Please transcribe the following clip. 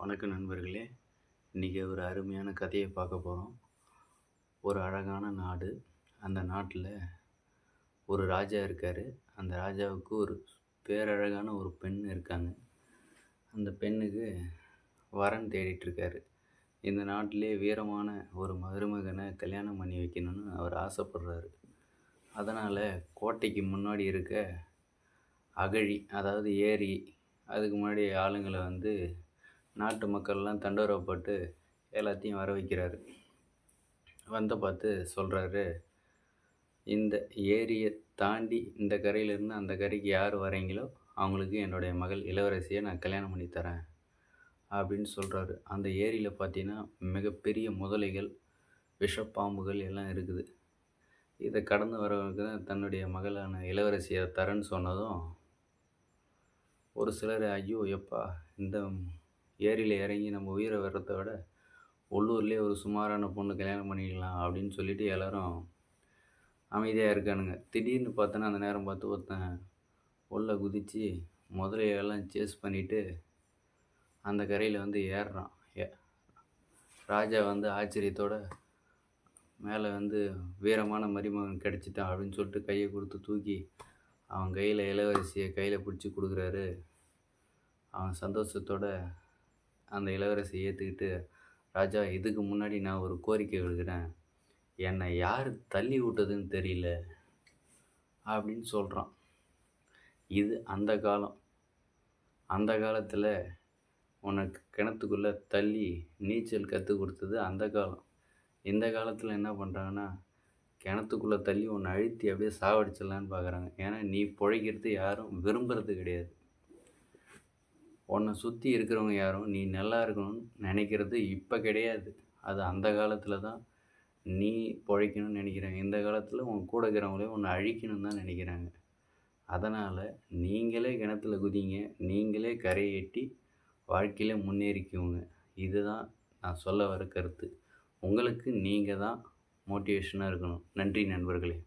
வணக்கம் நண்பர்களே. இன்றைக்கி ஒரு அருமையான கதையை பார்க்க போகிறோம். ஒரு அழகான நாடு. அந்த நாட்டில் ஒரு ராஜா இருக்கார். அந்த ராஜாவுக்கு ஒரு பேரழகான ஒரு பெண் இருக்காங்க. அந்த பெண்ணுக்கு வரன் தேடிட்டுருக்காரு. இந்த நாட்டிலே வீரமான ஒரு மருமகனை கல்யாணம் பண்ணி வைக்கணும்னு அவர் ஆசைப்படுறாரு. அதனால் கோட்டைக்கு முன்னாடி இருக்க அகழி, அதாவது ஏரி, அதுக்கு முன்னாடி ஆளுங்களை நாட்டு மக்கள்லாம் தண்டோரப்பட்டு எல்லாத்தையும் வர வைக்கிறாரு. பார்த்து சொல்கிறாரு, இந்த ஏரியை தாண்டி இந்த கரையிலேருந்து அந்த கரைக்கு யார் வரீங்களோ அவங்களுக்கு என்னுடைய மகள் இளவரசியை நான் கல்யாணம் பண்ணி தரேன் அப்படின்னு சொல்கிறாரு. அந்த ஏரியில் பார்த்தீங்கன்னா மிகப்பெரிய முதலைகள், விஷப்பாம்புகள் எல்லாம் இருக்குது. இதை கடந்து வரவங்களுக்கு தான் தன்னுடைய மகளான இளவரசியை தரேன்னு சொன்னதும் ஒரு சிலர், ஐயோ எப்பா, இந்த ஏரியில் இறங்கி நம்ம உயிரை வர்றதை விட உள்ளூர்லேயே ஒரு சுமாரான பொண்ணு கல்யாணம் பண்ணிக்கலாம் அப்படின்னு சொல்லிட்டு எல்லோரும் அமைதியாக இருக்கானுங்க. திடீர்னு பார்த்தோன்னா அந்த நேரம் பார்த்து ஒருத்தன் உள்ளே குதித்து முதலையெல்லாம் சேஸ் பண்ணிவிட்டு அந்த கரையில் ஏறுறான். ராஜா ஆச்சரியத்தோட மேலே வீரமான மருமகன் கிடச்சிட்டான் அப்படின்னு சொல்லிட்டு கையை கொடுத்து தூக்கி அவன் கையில் இளவரசியை கையில் பிடிச்சி கொடுக்குறாரு. அவன் சந்தோஷத்தோட அந்த இளவரசியை ஏற்றுக்கிட்டு, ராஜா, இதுக்கு முன்னாடி நான் ஒரு கோரிக்கை விடுக்கிறேன், என்னை யார் தள்ளி விட்டதுன்னு தெரியல அப்படின்னு சொல்கிறான். இது அந்த காலம். அந்த காலத்தில் உனக்கு கிணத்துக்குள்ளே தள்ளி நீச்சல் கற்றுக் கொடுத்தது அந்த காலம். இந்த காலத்தில் என்ன பண்ணுறாங்கன்னா, கிணத்துக்குள்ளே தள்ளி உன்னை அழுத்தி அப்படியே சாவடிச்சிடலான்னு பார்க்குறாங்க. ஏன்னா நீ பிழைக்கிறது யாரும் விரும்புகிறது கிடையாது. உன்னை சுற்றி இருக்கிறவங்க யாரும் நீ நல்லா இருக்கணும்னு நினைக்கிறது இப்போ கிடையாது. அது அந்த காலத்தில் தான் நீ பிழைக்கணும்னு நினைக்கிறாங்க. இந்த காலத்தில் உன் கூட இருக்கிறவங்களே உன்னை அழிக்கணும்னு தான் நினைக்கிறாங்க. அதனால் நீங்களே கிணத்துல குதிங்க, நீங்களே கரையை எட்டி வாழ்க்கையில் முன்னேறிக்குவோங்க. இதுதான் நான் சொல்ல வர கருத்து. உங்களுக்கு நீங்கள் தான் மோட்டிவேஷனாக இருக்கணும். நன்றி நண்பர்களே.